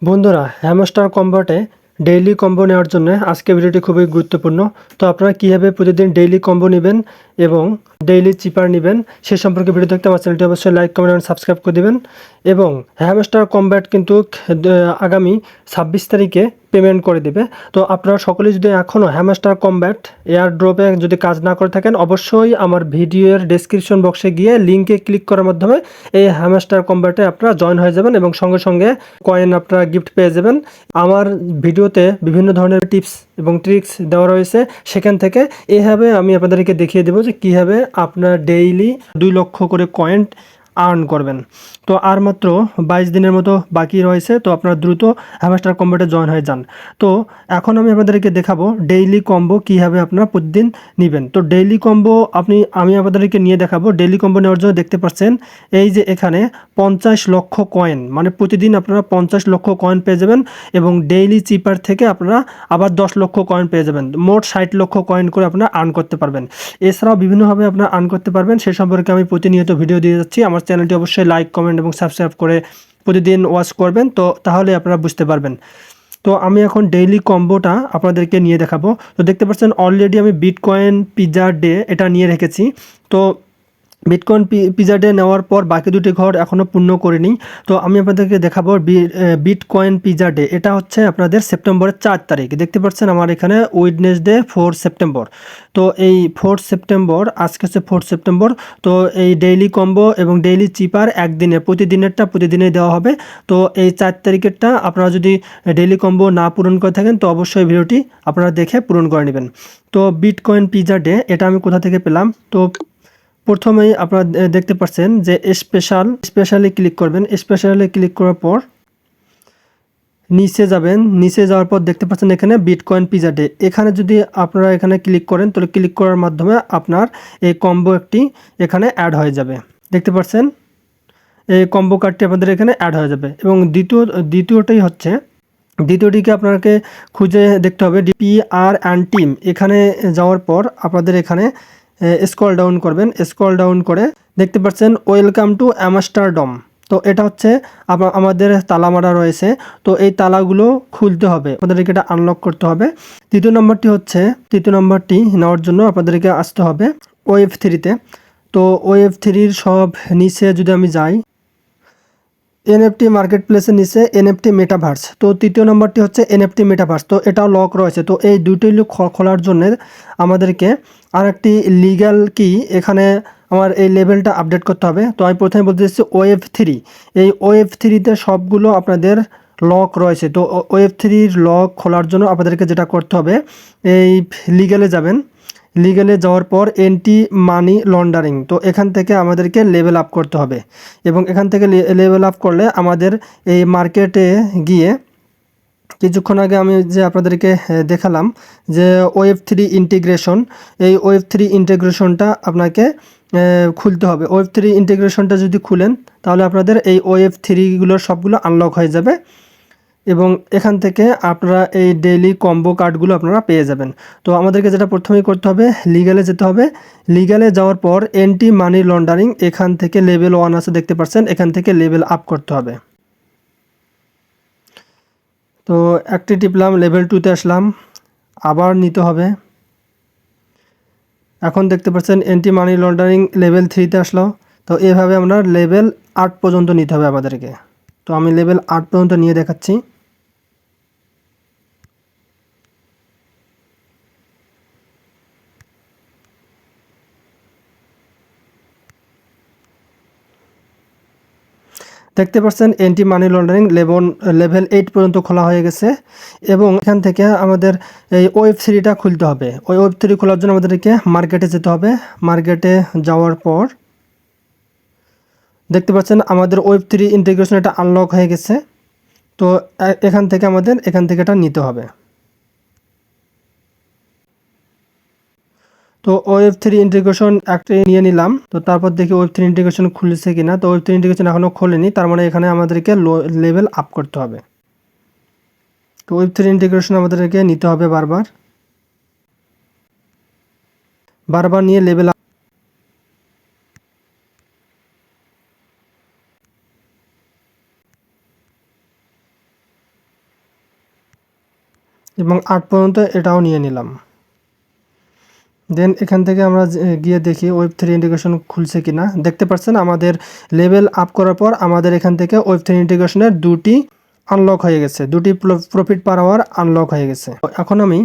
বন্ধুরা, hamster কম্বোতে daily combo নেওয়ার জন্য আজকে ভিডিওটি খুবই গুরুত্বপূর্ণ। তো আপনারা কীভাবে প্রতিদিন ডেইলি কম্বো নেবেন এবং ডেইলি চিপার নেবেন সে সম্পর্কে ভিডিও দেখতে আমার চ্যানেলটি অবশ্যই লাইক কমেন্ট এবং সাবস্ক্রাইব করে দেবেন। এবং হ্যামস্টার কম্ব্যাট কিন্তু আগামী 26 তারিখে পেমেন্ট করে দেবে। তো আপনারা সকলে যদি এখনও হ্যামস্টার কম্ব্যাট এয়ার ড্রপে যদি কাজ না করে থাকেন, অবশ্যই আমার ভিডিওর ডেসক্রিপশন বক্সে গিয়ে লিঙ্কে ক্লিক করার মাধ্যমে এই হ্যামস্টার কম্ব্যাটে আপনারা জয়েন হয়ে যাবেন এবং সঙ্গে সঙ্গে কয়েন আপনারা গিফট পেয়ে যাবেন। আমার ভিডিওতে বিভিন্ন ধরনের টিপস এবং ট্রিক্স দেওয়া রয়েছে, সেখান থেকে এভাবে আমি আপনাদেরকে দেখিয়ে দেবো যে কীভাবে আপনার ডেইলি 2 লক্ষ করে কয়েন আর্ন করবেন। তো আর মাত্র 22 দিনের মতো বাকি রয়েছে, তো আপনারা দ্রুত হ্যামস্টার কম্বোতে জয়েন হয়ে যান। তো এখন আমি আপনাদেরকে দেখাবো ডেইলি কম্বো কীভাবে আপনারা প্রতিদিন নেবেন। তো ডেইলি কম্বো আমি আপনাদেরকে নিয়ে দেখাবো। ডেইলি কম্বো নেওয়ার জন্য দেখতে পাচ্ছেন এই যে এখানে 50 লক্ষ কয়েন, মানে প্রতিদিন আপনারা 50 লক্ষ কয়েন পেয়ে যাবেন এবং ডেইলি চিপার থেকে আপনারা আবার 10 লক্ষ কয়েন পেয়ে যাবেন। মোট 60 লক্ষ কয়েন করে আপনারা আর্ন করতে পারবেন। এছাড়াও বিভিন্নভাবে আপনারা আর্ন করতে পারবেন, সে সম্পর্কে আমি প্রতিনিয়ত ভিডিও দিয়ে যাচ্ছি। আমার চ্যানেলটি অবশ্যই লাইক কমেন্ট এবং সাবস্ক্রাইব করে প্রতিদিন ওয়াচ করবেন, তো তাহলে আপনারা বুঝতে পারবেন। তো আমি এখন ডেইলি কম্বোটা আপনাদেরকে নিয়ে দেখাবো। তো দেখতে পাচ্ছেন অলরেডি আমি বিটকয়েন পিজ্জা ডে এটা নিয়ে রেখেছি। তো বিটকয়েন পিজ্জা ডে নেওয়ার পর বাকি দুটি ঘর এখনও পূর্ণ করিনি। তো আমি আপনাদেরকে দেখাবো বিটকয়েন পিজ্জা ডে। এটা হচ্ছে আপনাদের সেপ্টেম্বরের 4 তারিখ। দেখতে পাচ্ছেন আমার এখানে ওয়েডনেসডে 4 সেপ্টেম্বর। তো এই 4 সেপ্টেম্বর, আজকে হচ্ছে 4 সেপ্টেম্বর। তো এই ডেইলি কম্বো এবং ডেইলি চিপার একদিনে, প্রতিদিনেরটা প্রতিদিনেই দেওয়া হবে। তো এই 4 তারিখেরটা আপনারা যদি ডেইলি কম্বো না পূরণ করে থাকেন তো অবশ্যই ভিডিওটি আপনারা দেখে পূরণ করে নেবেন। তো বিটকয়েন পিজ্জা ডে এটা আমি কোথা থেকে পেলাম? তো প্রথমেই আপনারা দেখতে পাচ্ছেন যে স্পেশালে ক্লিক করবেন। স্পেশালে ক্লিক করার পর নিচে যাবেন। নিচে যাওয়ার পর দেখতে পাচ্ছেন এখানে বিটকয়েন পিজ্জা ডে। এখানে যদি আপনারা এখানে ক্লিক করেন তাহলে ক্লিক করার মাধ্যমে আপনার এই কম্বো একটি এখানে অ্যাড হয়ে যাবে। দেখতে পাচ্ছেন এই কম্বো কার্ডটি আপনাদের এখানে অ্যাড হয়ে যাবে। এবং দ্বিতীয়টিকে আপনাকে খুঁজে দেখতে হবে PR অ্যান্ড টিম। এখানে যাওয়ার পর আপনাদের এখানে স্ক্রল ডাউন করবেন। স্ক্রল ডাউন করে দেখতে পাচ্ছেন ওয়েলকাম টু অ্যামস্টারডাম। তো এটা হচ্ছে আমাদের তালা মারা রয়েছে, তো এই তালাগুলো খুলতে হবে, আপনাদেরকে এটা আনলক করতে হবে। তৃতীয় নম্বরটি নেওয়ার জন্য আপনাদেরকে আসতে হবে OF3-তে। তো OF3-র সব নিচে যদি আমি যাই, NFT মার্কেট প্লেসের নিচে NFT মেটাভার্স। তো তৃতীয় নম্বরটি হচ্ছে NFT মেটাভার্স। তো এটাও লক রয়েছে। তো এই দুইটি খোলার জন্য আমাদেরকে আরেকটি লিগ্যাল কি এখানে আমার এই লেভেলটা আপডেট করতে হবে। তো আমি প্রথমে বলতে চাচ্ছি OF3। এই OF3-তে সবগুলো আপনাদের লক রয়েছে। তো OF3-র লক খোলার জন্য আপনাদেরকে যেটা করতে হবে, এই লিগ্যালে যাবেন। লিগ্যালে যাওয়ার পর এন্টি মানি লন্ডারিং, তো এখান থেকে আমাদেরকে লেভেল আপ করতে হবে। এবং এখান থেকে লেভেল আপ করলে আমাদের এই মার্কেটে গিয়ে কিছুক্ষণ আগে আমি যে আপনাদেরকে দেখালাম যে OF3 ইন্টিগ্রেশন, এই OF3 ইন্টিগ্রেশনটা আপনাকে খুলতে হবে। OF3 ইন্টিগ্রেশনটা যদি খুলেন তাহলে আপনাদের এই OF3গুলোর সবগুলো আনলক হয়ে যাবে এবং এখান থেকে আপনারা এই ডেইলি কম্বো কার্ডগুলো আপনারা পেয়ে যাবেন। তো আমাদেরকে যেটা প্রথমেই করতে হবে, লিগ্যালে যেতে হবে। লিগ্যালে যাওয়ার পর এন্টি মানি লন্ডারিং, এখান থেকে লেভেল 1 আছে দেখতে পাচ্ছেন, এখান থেকে লেভেল আপ করতে হবে। তো একটি টিপলাম, লেভেল 2-তে আসলাম, আবার নিতে হবে। এখন দেখতে পাচ্ছেন এন্টি মানি লন্ডারিং লেভেল 3-তে আসলো। তো এভাবে আমরা লেভেল 8 পর্যন্ত নিতে হবে আমাদেরকে। তো আমি লেভেল 8 পর্যন্ত নিয়ে দেখাচ্ছি। দেখতে পাচ্ছেন এন্টি মানি লন্ডারিং লেভেল 8 পর্যন্ত খোলা হয়ে গেছে এবং এখান থেকে আমাদের এই OF3টা খুলতে হবে। ওই OF3 খোলার জন্য আমাদেরকে মার্কেটে যেতে হবে। মার্কেটে যাওয়ার পর দেখতে পাচ্ছেন আমাদের OF3 ইন্টিগ্রেশন এটা আনলক হয়ে গেছে। তো এখান থেকে এটা নিতে হবে। তো OF3 ইন্টিগ্রেশন একটা নিয়ে নিলাম। তো তারপর দেখি OF3 ইন্টিগ্রেশন খুলেছে কিনা। তো OF3 ইন্টিগ্রেশন এখনও খোলেনি, তার মানে এখানে আমাদেরকে লেভেল আপ করতে হবে। তো OF3 ইন্টিগ্রেশন আমাদেরকে নিতে হবে বারবার নিয়ে লেভেল আপ। এবং 8 পর্যন্ত এটাও নিয়ে নিলাম। দেন এখান থেকে আমরা গিয়ে দেখি ওয়েব 3 ইন্টিগ্রেশন খুলছে কিনা। দেখতে পাচ্ছেন আমাদের লেভেল আপ করার পর আমাদের এখান থেকে ওয়েব 3 ইন্টিগ্রেশনের 2টি আনলক হয়ে গেছে, 2টি প্রফিট পার আওয়ার আনলক হয়ে গেছে। এখন আমি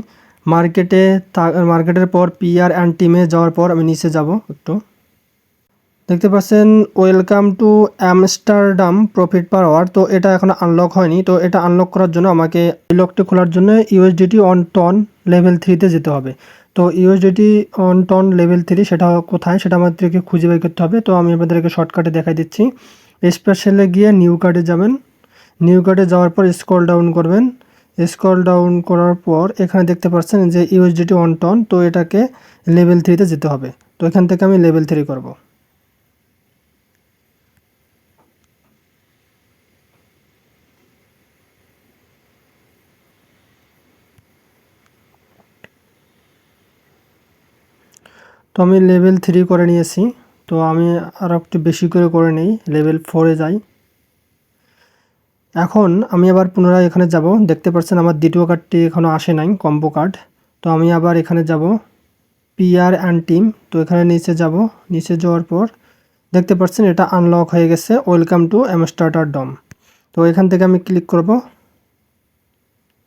মার্কেটের পর পিআর অ্যান্ড টিমে যাওয়ার পর আমি নিচে যাব একটু। দেখতে পাচ্ছেন welcome to Amsterdam profit per hour. তো এটা এখন আনলক হয়নি। তো এটা আনলক করার জন্য আমাকে লকটি খোলার জন্য ইউএসডিটি অন টন লেভেল 3তে যেতে হবে। তো ইউএসডিটি অন টন লেভেল 3 সেটা কোথায় সেটা আমাদেরকে খুঁজে বের করতে হবে। তো আমি আপনাদেরকে শর্টকাটে দেখাই দিচ্ছি। স্পেশালে গিয়ে নিউ কার্ডে যাবেন। নিউ কার্ডে যাওয়ার পর স্ক্রল ডাউন করবেন। স্ক্রল ডাউন করার পর এখানে দেখতে পাচ্ছেন যে ইউএসডিটি অন টন। তো এটাকে লেভেল 3তে যেতে হবে। তো এখান থেকে আমি লেভেল 3 করব। তো আমি লেভেল 3 করে নিয়েছি। তো আমি আরও একটু বেশি করে নেই, লেভেল 4-এ যাই। এখন আমি আবার পুনরায় এখানে যাব। দেখতে পাচ্ছেন আমার দ্বিতীয় কার্ডটি এখনও আসে নাই, কম্বো কার্ড। তো আমি আবার এখানে যাব পিআর অ্যান্ড টিম। তো এখানে নিচে যাব। নিচে যাওয়ার পর দেখতে পাচ্ছেন এটা আনলক হয়ে গেছে, ওয়েলকাম টু আমস্টারডাম। তো এখান থেকে আমি ক্লিক করব।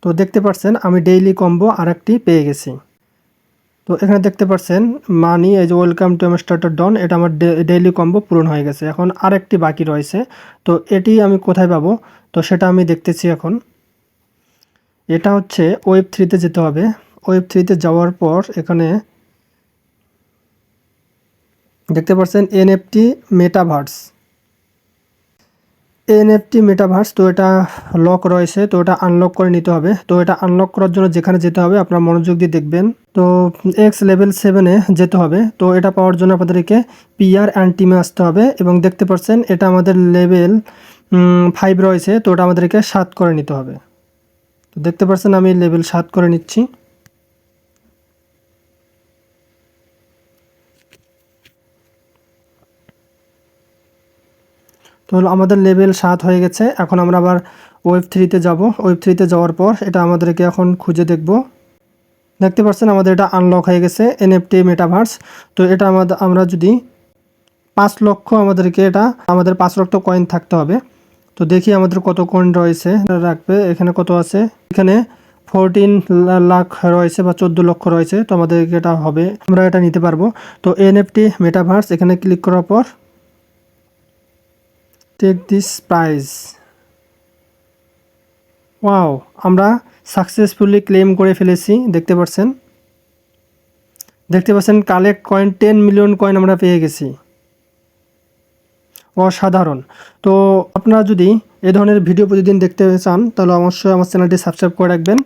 তো দেখতে পাচ্ছেন আমি ডেইলি কম্বো আরেকটি পেয়ে গেছি। তো এখানে দেখতে পাচ্ছেন মানি এই যে ওয়েলকাম টু আমস্টারডাম, এটা আমার ডেইলি কম্বো পূরণ হয়ে গেছে। এখন আরেকটি বাকি রয়েছে। তো এটি আমি কোথায় পাবো? তো সেটা আমি দেখতেছি এখন। এটা হচ্ছে ওয়েব 3তে যেতে হবে। ওয়েব 3তে যাওয়ার পর এখানে দেখতে পাচ্ছেন এনএফটি মেটাভার্স। এনএফটি মেটাভার্স, তো এটা লক রয়েছে। তো এটা আনলক করে নিতে হবে। তো এটা আনলক করার জন্য যেখানে যেতে হবে আপনারা মনোযোগ দিয়ে দেখবেন। তো এক্স লেভেল 7-এ যেতে হবে। তো এটা পাওয়ার জন্য আপনাদেরকে পিআর অ্যান্ড টিমে আসতে হবে। এবং দেখতে পাচ্ছেন এটা আমাদের লেভেল 5 রয়েছে। তো ওটা আমাদেরকে 7 করে নিতে হবে। তো দেখতে পাচ্ছেন আমি লেভেল 7 করে নিচ্ছি। তো আমাদের লেভেল 7 হয়ে গেছে। এখন আমরা আবার ওয়েব 3-তে যাব। ওয়েব 3-তে যাওয়ার পর এটা আমাদেরকে এখন খুঁজে দেখব। দেখতে পাচ্ছেন আমাদের এটা আনলক হয়ে গেছে, এনএফটি মেটাভার্স। তো এটা আমরা যদি 5 লক্ষ আমাদের 5 লক্ষ কয়েন থাকতে হবে। তো দেখি আমাদের কত কয়েন রয়েছে রাখবে। এখানে কত আছে? এখানে 14 লাখ রয়েছে বা 14 লক্ষ রয়েছে। তো আমাদেরকে এটা হবে, আমরা এটা নিতে পারবো। তো এনএফটি মেটাভার্স এখানে ক্লিক করার পর টেক দিস প্রাইজ। ওয়াও, আমরা সাকসেসফুলি ক্লেম করে ফেলেছি। দেখতে পাচ্ছেন কালেক্ট কয়েন 10 মিলিয়ন কয়েন আমরা পেয়ে গেছি। অসাধারণ। তো আপনারা যদি এই ধরনের ভিডিও প্রতিদিন দেখতে চান তাহলে অবশ্যই আমার চ্যানেলটি সাবস্ক্রাইব করে রাখবেন।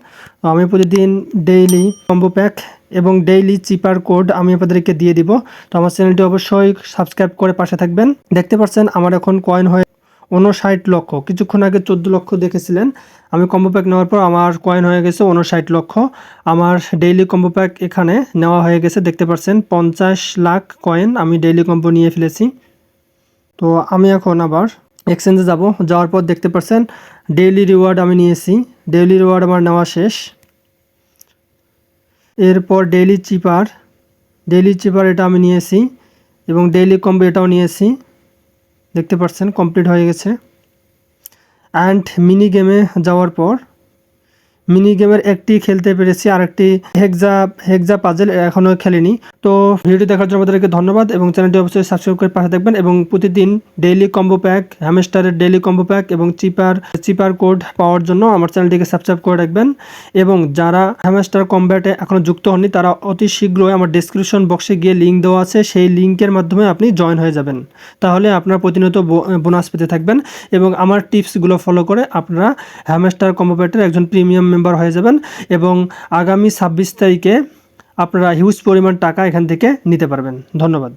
আমি প্রতিদিন ডেইলি কম্বো প্যাক এবং ডেইলি চিপার কোড আমি আপনাদেরকে দিয়ে দিব। তো আমার চ্যানেলটি অবশ্যই সাবস্ক্রাইব করে পাশে থাকবেন। দেখতে পাচ্ছেন আমার এখন কয়েন হয়ে 59 লক্ষ। কিছুক্ষণ আগে 14 লক্ষ দেখেছিলেন। আমি কম্বো প্যাক নেওয়ার পর আমার কয়েন হয়ে গেছে 59 লক্ষ। আমার ডেইলি কম্বো প্যাক এখানে নেওয়া হয়ে গেছে। দেখতে পাচ্ছেন 50 লাখ কয়েন আমি ডেইলি কম্বো নিয়ে ফেলেছি। তো আমি এখন আবার এক্সচেঞ্জে যাব। যাওয়ার পর দেখতে পাচ্ছেন ডেইলি রিওয়ার্ড আমি নিয়েছি। ডেইলি রিওয়ার্ড আমার নেওয়া শেষ। এরপর ডেইলি চিপার এটা আমি নিয়েছি এবং ডেইলি কম্বো এটাও নিয়েছি। দেখতে পাচ্ছেন কমপ্লিট হয়ে গেছে। অ্যান্ড মিনি গেমে যাওয়ার পর মিনি গেমের একটি খেলতে পেরেছি, আর একটি হেক্সা পাজেল এখনও খেলিনি। তো ভিডিওটি দেখার জন্য আপনাদেরকে ধন্যবাদ এবং চ্যানেলটি অবশ্যই সাবস্ক্রাইব করে পাশে থাকবেন এবং প্রতিদিন ডেইলি কম্বো প্যাক, হ্যামস্টারের ডেইলি কম্বো প্যাক এবং চিপার কোড পাওয়ার জন্য আমার চ্যানেলটিকে সাবস্ক্রাইব করে রাখবেন। এবং যারা হ্যামস্টার কম্ব্যাটে এখনও যুক্ত হননি তারা অতি শীঘ্রই আমার ডেসক্রিপশন বক্সে গিয়ে লিঙ্ক দেওয়া আছে, সেই লিঙ্কের মাধ্যমে আপনি জয়েন হয়ে যাবেন। তাহলে আপনারা প্রতিনিয়ত বোনাস পেতে থাকবেন এবং আমার টিপসগুলো ফলো করে আপনারা হ্যামস্টার কম্বো প্যাটের একজন প্রিমিয়াম মেম্বার হয়ে যাবেন এবং আগামী 26 তারিখে আপনারা হিউজ পরিমাণ টাকা এখান থেকে নিতে পারবেন। ধন্যবাদ।